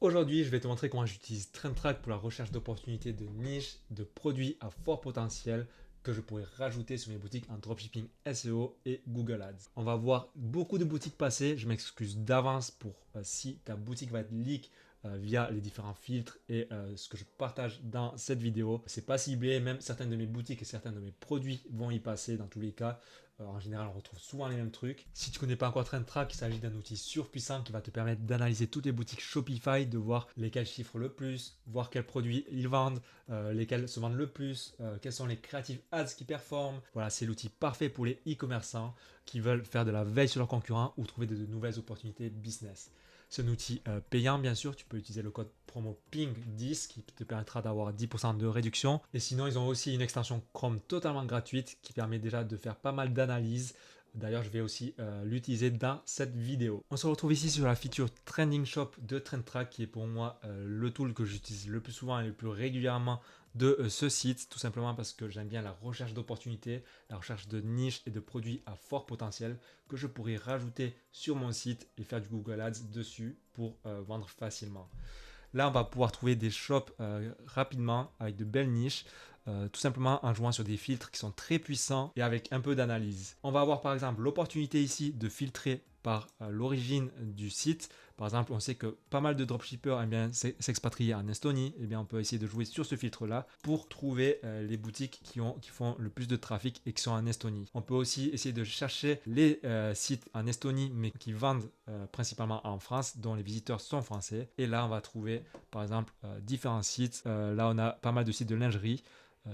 Aujourd'hui, je vais te montrer comment j'utilise TrendTrack pour la recherche d'opportunités de niche, de produits à fort potentiel que je pourrais rajouter sur mes boutiques en dropshipping SEO et Google Ads. On va voir beaucoup de boutiques passer. Je m'excuse d'avance pour si ta boutique va être leak via les différents filtres et ce que je partage dans cette vidéo. C'est pas ciblé, même certaines de mes boutiques et certains de mes produits vont y passer dans tous les cas. En général, on retrouve souvent les mêmes trucs. Si tu ne connais pas encore TrendTrack, il s'agit d'un outil surpuissant qui va te permettre d'analyser toutes les boutiques Shopify, de voir lesquelles chiffrent le plus, voir quels produits ils vendent, lesquels se vendent le plus, quels sont les creative ads qui performent. Voilà, c'est l'outil parfait pour les e-commerçants qui veulent faire de la veille sur leurs concurrents ou trouver de nouvelles opportunités business. C'est un outil payant, bien sûr. Tu peux utiliser le code promo PING10 qui te permettra d'avoir 10% de réduction. Et sinon, ils ont aussi une extension Chrome totalement gratuite qui permet déjà de faire pas mal d'analyses. D'ailleurs, je vais aussi l'utiliser dans cette vidéo. On se retrouve ici sur la feature Trending Shop de TrendTrack qui est pour moi le tool que j'utilise le plus souvent et le plus régulièrement de ce site, tout simplement parce que j'aime bien la recherche d'opportunités, la recherche de niches et de produits à fort potentiel que je pourrais rajouter sur mon site et faire du Google Ads dessus pour vendre facilement. Là, on va pouvoir trouver des shops rapidement avec de belles niches, tout simplement en jouant sur des filtres qui sont très puissants et avec un peu d'analyse. On va avoir par exemple l'opportunité ici de filtrer par l'origine du site. Par exemple, on sait que pas mal de dropshippers aiment bien s'expatrier en Estonie. Eh bien, on peut essayer de jouer sur ce filtre-là pour trouver les boutiques qui font le plus de trafic et qui sont en Estonie. On peut aussi essayer de chercher les sites en Estonie, mais qui vendent principalement en France, dont les visiteurs sont français. Et là, on va trouver, par exemple, différents sites. Là, on a pas mal de sites de lingerie.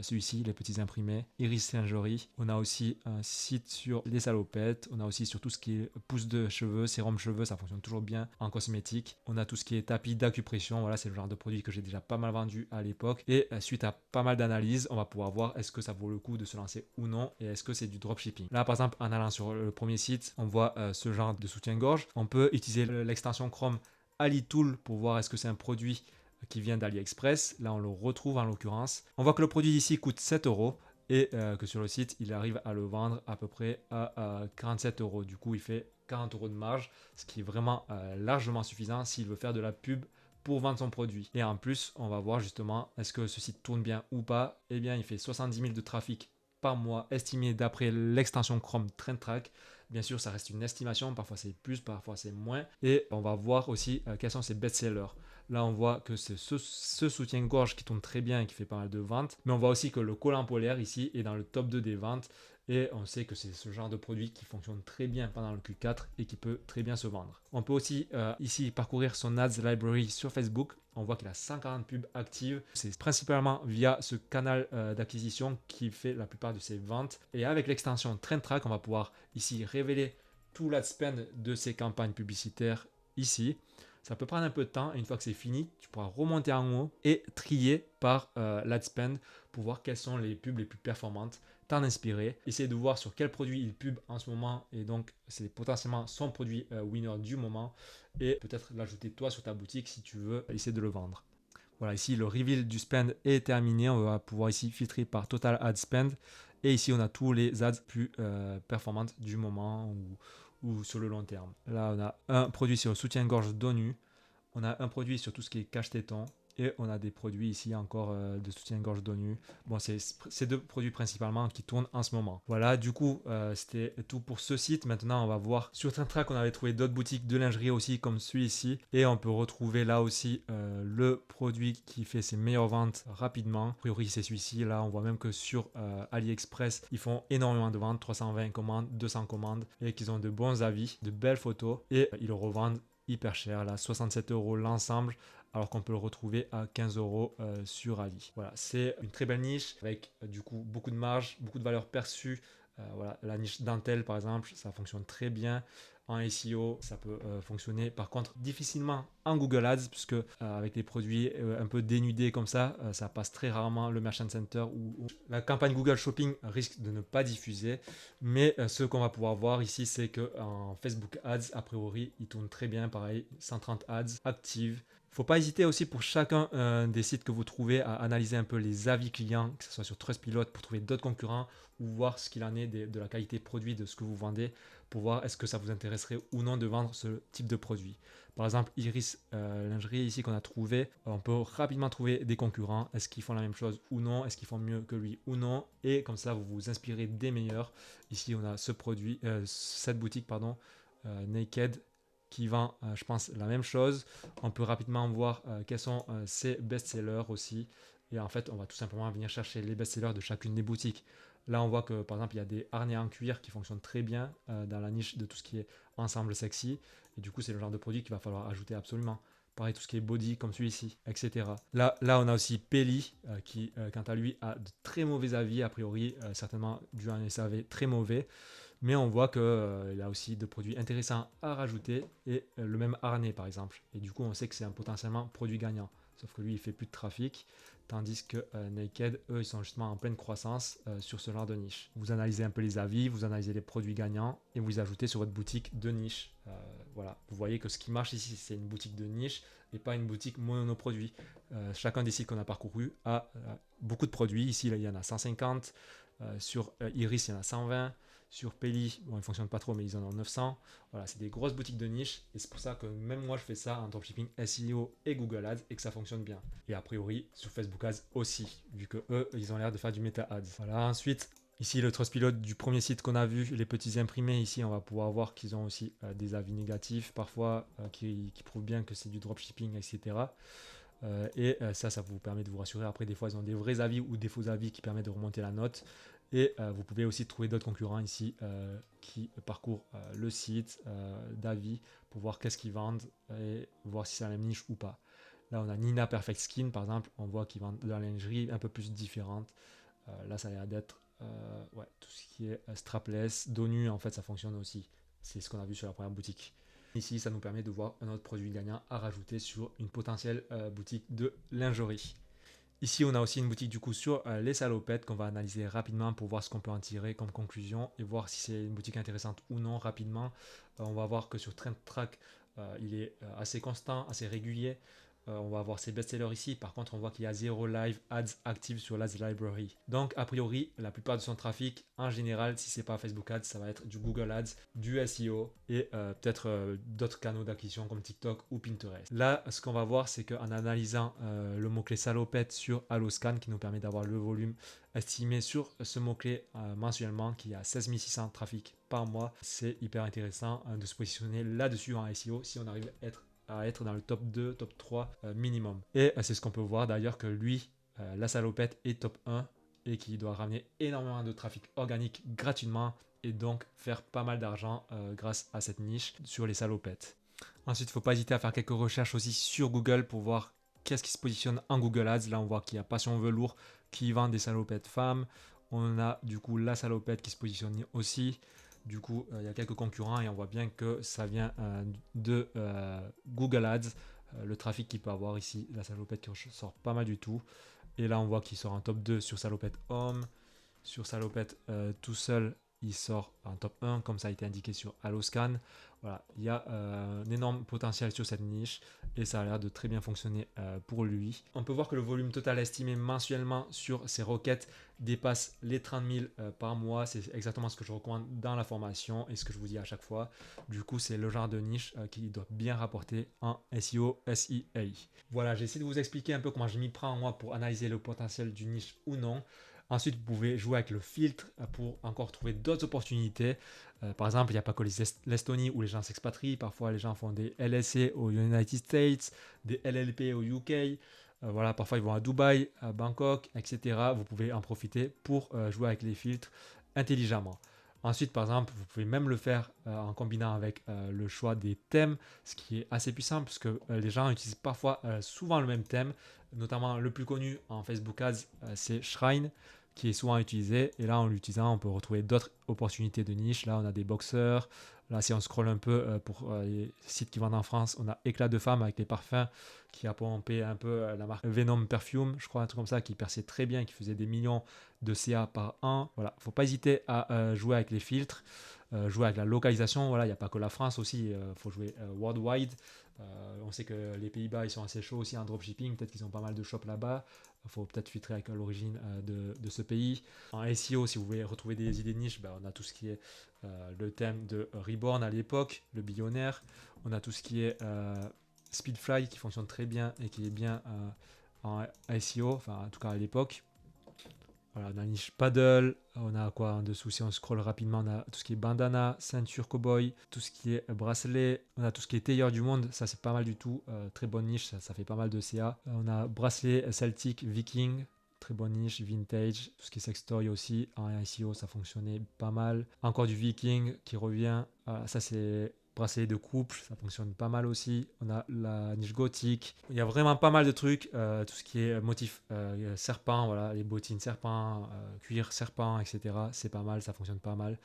Celui-ci, les petits imprimés, Iris Lingerie. On a aussi un site sur les salopettes. On a aussi sur tout ce qui est pousse de cheveux, sérum cheveux, ça fonctionne toujours bien en cosmétique. On a tout ce qui est tapis d'acupression. Voilà, c'est le genre de produit que j'ai déjà pas mal vendu à l'époque. Et suite à pas mal d'analyses, on va pouvoir voir est-ce que ça vaut le coup de se lancer ou non et est-ce que c'est du dropshipping. Là, par exemple, en allant sur le premier site, on voit ce genre de soutien-gorge. On peut utiliser l'extension Chrome AliTool pour voir est-ce que c'est un produit qui vient d'AliExpress. Là, on le retrouve en l'occurrence. On voit que le produit ici coûte 7 euros et que sur le site, il arrive à le vendre à peu près à 47 euros. Du coup, il fait 40 euros de marge, ce qui est vraiment largement suffisant s'il veut faire de la pub pour vendre son produit. Et en plus, on va voir justement est-ce que ce site tourne bien ou pas. Eh bien, il fait 70 000 de trafic par mois, estimé d'après l'extension Chrome TrendTrack. Bien sûr, ça reste une estimation, parfois c'est plus, parfois c'est moins. Et on va voir aussi quels sont ses best-sellers. Là, on voit que c'est ce soutien-gorge qui tourne très bien et qui fait pas mal de ventes. Mais on voit aussi que le collant polaire ici est dans le top 2 des ventes. Et on sait que c'est ce genre de produit qui fonctionne très bien pendant le Q4 et qui peut très bien se vendre. On peut aussi ici parcourir son Ads Library sur Facebook. On voit qu'il a 140 pubs actives. C'est principalement via ce canal d'acquisition qui fait la plupart de ses ventes. Et avec l'extension TrendTrack, on va pouvoir ici révéler tout l'ad spend de ses campagnes publicitaires ici. Ça peut prendre un peu de temps et une fois que c'est fini, tu pourras remonter en haut et trier par l'ad spend pour voir quelles sont les pubs les plus performantes, t'en inspirer, essayer de voir sur quel produit il pub en ce moment et donc c'est potentiellement son produit winner du moment et peut-être l'ajouter toi sur ta boutique si tu veux essayer de le vendre. Voilà, ici le reveal du spend est terminé. On va pouvoir ici filtrer par total ad spend. Et ici, on a tous les ads plus performantes du moment ou sur le long terme. Là, on a un produit sur le soutien-gorge dos nu. On a un produit sur tout ce qui est cache-téton. Et on a des produits ici encore de soutien-gorge dos nu. Bon, c'est ces deux produits principalement qui tournent en ce moment. Voilà, du coup, c'était tout pour ce site. Maintenant, on va voir sur TrendTrack, on avait trouvé d'autres boutiques de lingerie aussi comme celui-ci. Et on peut retrouver là aussi le produit qui fait ses meilleures ventes rapidement. A priori, c'est celui-ci. Là, on voit même que sur AliExpress, ils font énormément de ventes, 320 commandes, 200 commandes, et qu'ils ont de bons avis, de belles photos. Et ils le revendent hyper cher, là, 67 euros l'ensemble, alors qu'on peut le retrouver à 15 euros sur Ali. Voilà, c'est une très belle niche avec du coup beaucoup de marge, beaucoup de valeur perçue. Voilà, la niche dentelle par exemple, ça fonctionne très bien. En SEO, ça peut fonctionner par contre difficilement en Google Ads, puisque avec les produits un peu dénudés comme ça passe très rarement le Merchant Center ou la campagne Google Shopping risque de ne pas diffuser. Mais ce qu'on va pouvoir voir ici, c'est qu'en Facebook Ads, a priori, il tourne très bien, pareil, 130 ads actives. Il ne faut pas hésiter aussi pour chacun des sites que vous trouvez à analyser un peu les avis clients, que ce soit sur Trustpilot pour trouver d'autres concurrents ou voir ce qu'il en est de la qualité produit de ce que vous vendez pour voir est-ce que ça vous intéresserait ou non de vendre ce type de produit. Par exemple, Iris lingerie ici qu'on a trouvé, on peut rapidement trouver des concurrents. Est-ce qu'ils font la même chose ou non? Est-ce qu'ils font mieux que lui ou non? Et comme ça, vous vous inspirez des meilleurs. Ici, on a ce produit, cette boutique, pardon, Naked, qui vend, je pense, la même chose. On peut rapidement voir quels sont ses best-sellers aussi. Et en fait, on va tout simplement venir chercher les best-sellers de chacune des boutiques. Là, on voit que, par exemple, il y a des harnais en cuir qui fonctionnent très bien dans la niche de tout ce qui est ensemble sexy. Et du coup, c'est le genre de produit qu'il va falloir ajouter absolument. Pareil, tout ce qui est body comme celui-ci, etc. Là, on a aussi Peli qui, quant à lui, a de très mauvais avis, a priori, certainement dû à un SAV très mauvais. Mais on voit qu'il y a aussi de produits intéressants à rajouter et le même harnais par exemple. Et du coup, on sait que c'est un potentiellement produit gagnant. Sauf que lui, il fait plus de trafic, tandis que Naked, eux, ils sont justement en pleine croissance sur ce genre de niche. Vous analysez un peu les avis, vous analysez les produits gagnants et vous les ajoutez sur votre boutique de niche. Voilà, vous voyez que ce qui marche ici, c'est une boutique de niche et pas une boutique monoproduit. Chacun des sites qu'on a parcouru a beaucoup de produits. Ici, là, il y en a 150. Sur Iris, il y en a 120. Sur Peli, bon, ils ne fonctionnent pas trop, mais ils en ont 900. Voilà, c'est des grosses boutiques de niche. Et c'est pour ça que même moi, je fais ça en dropshipping SEO et Google Ads et que ça fonctionne bien. Et a priori, sur Facebook Ads aussi, vu que eux, ils ont l'air de faire du Meta Ads. Voilà, ensuite, ici, le Trustpilot du premier site qu'on a vu, les petits imprimés. Ici, on va pouvoir voir qu'ils ont aussi des avis négatifs, parfois, qui prouvent bien que c'est du dropshipping, etc. Ça vous permet de vous rassurer. Après, des fois, ils ont des vrais avis ou des faux avis qui permettent de remonter la note. Et vous pouvez aussi trouver d'autres concurrents ici qui parcourent le site d'avis pour voir qu'est-ce qu'ils vendent et voir si c'est la même niche ou pas. Là, on a Nina Perfect Skin, par exemple. On voit qu'ils vendent de la lingerie un peu plus différente. Là, ça a l'air d'être tout ce qui est strapless. Dos nu, en fait, ça fonctionne aussi. C'est ce qu'on a vu sur la première boutique. Ici, ça nous permet de voir un autre produit gagnant à rajouter sur une potentielle boutique de lingerie. Ici, on a aussi une boutique du coup sur les salopettes qu'on va analyser rapidement pour voir ce qu'on peut en tirer comme conclusion et voir si c'est une boutique intéressante ou non rapidement. On va voir que sur Trend Track, il est assez constant, assez régulier. On va avoir ses best-sellers ici. Par contre, on voit qu'il y a 0 live ads actifs sur l'Ads Library. Donc, a priori, la plupart de son trafic, en général, si c'est pas Facebook Ads, ça va être du Google Ads, du SEO et peut-être d'autres canaux d'acquisition comme TikTok ou Pinterest. Là, ce qu'on va voir, c'est qu'en analysant le mot-clé salopette sur Alloscan, qui nous permet d'avoir le volume estimé sur ce mot-clé mensuellement, qui a 16 600 trafics par mois, c'est hyper intéressant de se positionner là-dessus en SEO si on arrive à être dans le top 2, top 3 minimum. Et c'est ce qu'on peut voir d'ailleurs que lui, la salopette est top 1 et qui doit ramener énormément de trafic organique gratuitement et donc faire pas mal d'argent grâce à cette niche sur les salopettes. Ensuite, il ne faut pas hésiter à faire quelques recherches aussi sur Google pour voir qu'est-ce qui se positionne en Google Ads. Là, on voit qu'il y a Passion Velours qui vend des salopettes femmes. On a du coup la salopette qui se positionne aussi. Du coup, il y a quelques concurrents et on voit bien que ça vient de Google Ads. Le trafic qu'il peut avoir ici, la salopette qui sort pas mal du tout. Et là, on voit qu'il sort en top 2 sur salopette homme. Sur salopette tout seul, il sort en top 1, comme ça a été indiqué sur Alloscan. Voilà, il y a un énorme potentiel sur cette niche et ça a l'air de très bien fonctionner pour lui. On peut voir que le volume total estimé mensuellement sur ces requêtes dépasse les 30 000 par mois. C'est exactement ce que je recommande dans la formation et ce que je vous dis à chaque fois. Du coup, c'est le genre de niche qui doit bien rapporter en SEO, SEA. Voilà, j'ai essayé de vous expliquer un peu comment je m'y prends moi pour analyser le potentiel d'une niche ou non. Ensuite, vous pouvez jouer avec le filtre pour encore trouver d'autres opportunités. Par exemple, il n'y a pas que l'Estonie où les gens s'expatrient. Parfois, les gens font des LSE aux United States, des LLP au UK. Voilà, parfois, ils vont à Dubaï, à Bangkok, etc. Vous pouvez en profiter pour jouer avec les filtres intelligemment. Ensuite, par exemple, vous pouvez même le faire en combinant avec le choix des thèmes, ce qui est assez puissant parce que les gens utilisent parfois souvent le même thème. Notamment le plus connu en Facebook Ads, c'est Shrine, qui est souvent utilisé. Et là, en l'utilisant, on peut retrouver d'autres opportunités de niche. Là, on a des boxeurs. Là, si on scrolle un peu pour les sites qui vendent en France, on a Éclat de femme avec les parfums qui a pompé un peu la marque Venom Perfume, je crois, un truc comme ça, qui perçait très bien, qui faisait des millions de CA par an. Voilà, faut pas hésiter à jouer avec les filtres, jouer avec la localisation. Voilà, il n'y a pas que la France aussi, faut jouer worldwide. On sait que les Pays-Bas ils sont assez chauds aussi en dropshipping, peut-être qu'ils ont pas mal de shops là-bas. Il faut peut-être filtrer avec l'origine de ce pays. En SEO, si vous voulez retrouver des idées de niche, on a tout ce qui est le thème de Reborn à l'époque, le billionnaire. On a tout ce qui est Speedfly qui fonctionne très bien et qui est bien en SEO, enfin en tout cas à l'époque. Voilà, on a niche paddle, on a quoi en dessous si on scroll rapidement, on a tout ce qui est bandana, ceinture cowboy, tout ce qui est bracelet, on a tout ce qui est tailleur du monde, ça c'est pas mal du tout, très bonne niche, ça fait pas mal de CA. On a bracelet celtique viking, très bonne niche, vintage, tout ce qui est sextoy aussi, en SEO ça fonctionnait pas mal. Encore du viking qui revient, ça c'est bracelet de couple, ça fonctionne pas mal aussi. On a la niche gothique. Il y a vraiment pas mal de trucs. Tout ce qui est motif serpent, voilà, les bottines serpent, cuir serpent, etc. C'est pas mal, ça fonctionne pas mal.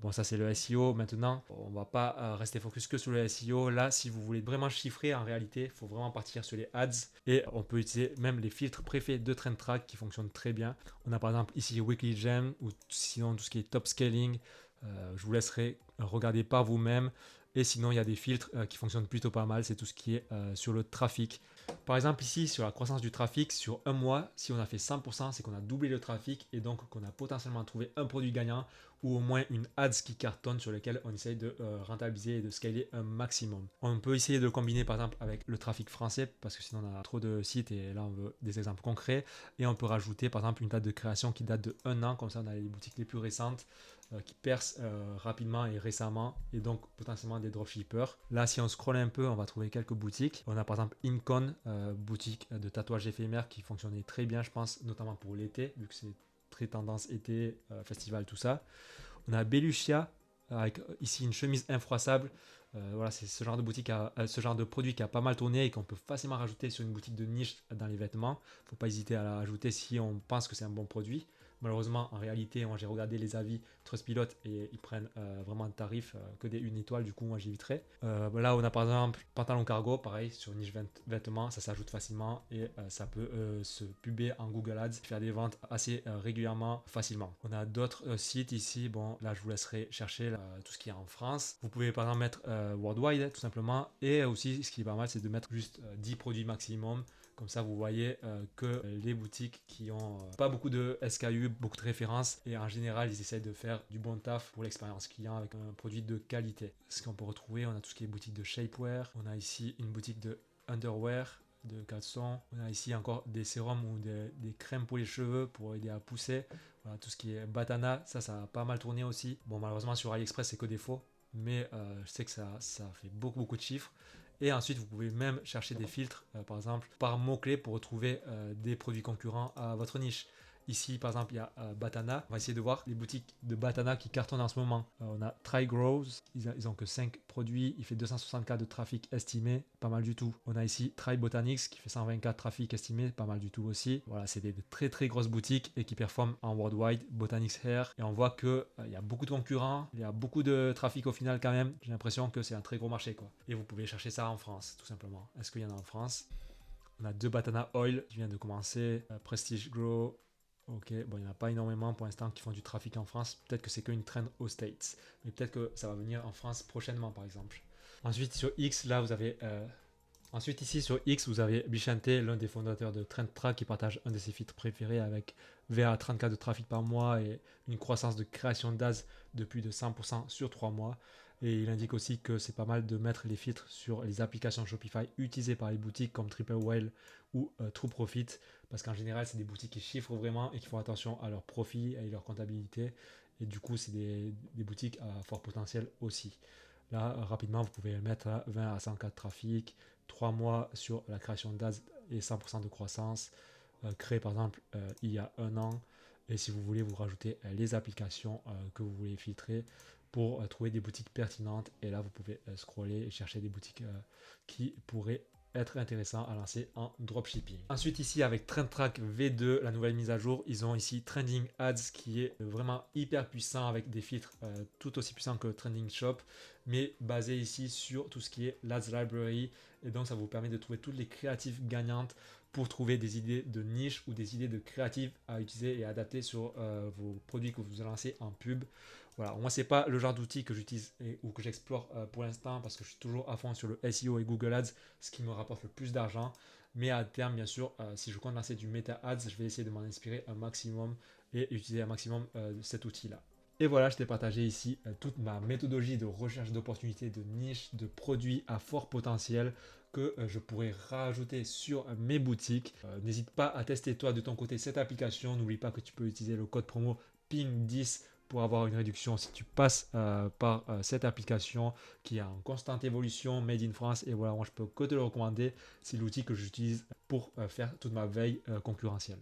Bon, ça c'est le SEO. Maintenant, on va pas rester focus que sur le SEO. Là, si vous voulez vraiment chiffrer, en réalité, il faut vraiment partir sur les ads. Et on peut utiliser même les filtres préfets de Trend Track qui fonctionnent très bien. On a par exemple ici Weekly Gem ou sinon tout ce qui est top scaling. Je vous laisserai regarder par vous-même. Et sinon, il y a des filtres qui fonctionnent plutôt pas mal. C'est tout ce qui est sur le trafic. Par exemple, ici, sur la croissance du trafic, sur un mois, si on a fait 100%, c'est qu'on a doublé le trafic et donc qu'on a potentiellement trouvé un produit gagnant ou au moins une ads qui cartonne sur lequel on essaye de rentabiliser et de scaler un maximum. On peut essayer de le combiner par exemple avec le trafic français parce que sinon on a trop de sites et là on veut des exemples concrets. Et on peut rajouter par exemple une date de création qui date de 1 an, comme ça on a les boutiques les plus récentes qui percent rapidement et récemment et donc potentiellement des dropshippers. Là si on scrolle un peu on va trouver quelques boutiques. On a par exemple Incon, boutique de tatouage éphémère qui fonctionnait très bien je pense notamment pour l'été vu que c'est très tendance été, festival tout ça. On a Belucia avec ici une chemise infroissable. Voilà, c'est ce genre de boutique, ce genre de produit qui a pas mal tourné et qu'on peut facilement rajouter sur une boutique de niche dans les vêtements. Faut pas hésiter à la rajouter si on pense que c'est un bon produit. Malheureusement, en réalité, moi j'ai regardé les avis Trustpilot et ils prennent vraiment un tarif que des 1 étoile, du coup moi j'éviterai. Là on a par exemple pantalon cargo, pareil sur niche vêtements, ça s'ajoute facilement et ça peut se puber en Google Ads, faire des ventes assez régulièrement, facilement. On a d'autres sites ici, bon là je vous laisserai chercher tout ce qui est en France. Vous pouvez par exemple mettre worldwide tout simplement et aussi ce qui est pas mal c'est de mettre juste 10 produits maximum. Comme ça, vous voyez que les boutiques qui ont pas beaucoup de SKU, beaucoup de références, et en général, ils essayent de faire du bon taf pour l'expérience client avec un produit de qualité. Ce qu'on peut retrouver, on a tout ce qui est boutique de shapewear, on a ici une boutique de underwear, de caleçon, on a ici encore des sérums ou des crèmes pour les cheveux pour aider à pousser. Voilà, tout ce qui est Batana, ça a pas mal tourné aussi. Bon, malheureusement, sur AliExpress, c'est que des faux, mais je sais que ça fait beaucoup de chiffres. Et ensuite, vous pouvez même chercher des filtres, par exemple, par mots-clés pour retrouver des produits concurrents à votre niche. Ici, par exemple, il y a Batana. On va essayer de voir les boutiques de Batana qui cartonnent en ce moment. On a Try Grows. Ils ont que 5 produits. Il fait 264 de trafic estimé. Pas mal du tout. On a ici Try Botanics qui fait 124 trafic estimé. Pas mal du tout aussi. Voilà, c'est des très grosses boutiques et qui performent en worldwide. Botanics Hair. Et on voit que il y a beaucoup de concurrents. Il y a beaucoup de trafic au final quand même. J'ai l'impression que c'est un très gros marché, quoi. Et vous pouvez chercher ça en France, tout simplement. Est-ce qu'il y en a en France? On a 2 Batana Oil qui vient de commencer. Prestige Grow. Ok, bon, il n'y en a pas énormément pour l'instant qui font du trafic en France. Peut-être que c'est qu'une trend aux States. Mais peut-être que ça va venir en France prochainement, par exemple. Ensuite, sur X, là, vous avez... Ensuite, ici, sur X, vous avez Bichante, l'un des fondateurs de TrendTrack, qui partage un de ses filtres préférés avec VA 34 de trafic par mois et une croissance de création d'AS de plus de 100% sur 3 mois. Et il indique aussi que c'est pas mal de mettre les filtres sur les applications Shopify utilisées par les boutiques comme Triple Whale ou True Profit, parce qu'en général, c'est des boutiques qui chiffrent vraiment et qui font attention à leurs profits et à leur comptabilité. Et du coup, c'est des boutiques à fort potentiel aussi. Là, rapidement, vous pouvez mettre à 20 à 104 trafic, 3 mois sur la création d'AS et 100% de croissance, créé par exemple il y a 1 an. Et si vous voulez, vous rajoutez les applications que vous voulez filtrer pour trouver des boutiques pertinentes. Et là, vous pouvez scroller et chercher des boutiques qui pourraient être intéressant à lancer en dropshipping. Ensuite ici avec TrendTrack V2, la nouvelle mise à jour, ils ont ici Trending Ads qui est vraiment hyper puissant avec des filtres tout aussi puissants que Trending Shop, mais basé ici sur tout ce qui est l'Ads Library, et donc ça vous permet de trouver toutes les créatives gagnantes pour trouver des idées de niche ou des idées de créatives à utiliser et adapter sur vos produits que vous lancez en pub. Voilà, moi c'est pas le genre d'outil que j'utilise ou que j'explore pour l'instant parce que je suis toujours à fond sur le SEO et Google Ads, ce qui me rapporte le plus d'argent. Mais à terme, bien sûr, si je compte lancer du Meta Ads, je vais essayer de m'en inspirer un maximum et utiliser un maximum cet outil-là. Et voilà, je t'ai partagé ici toute ma méthodologie de recherche d'opportunités, de niches, de produits à fort potentiel que je pourrais rajouter sur mes boutiques. N'hésite pas à tester toi de ton côté cette application. N'oublie pas que tu peux utiliser le code promo PING10 pour avoir une réduction si tu passes par cette application qui est en constante évolution, made in France. Et voilà, moi je peux que te le recommander. C'est l'outil que j'utilise pour faire toute ma veille concurrentielle.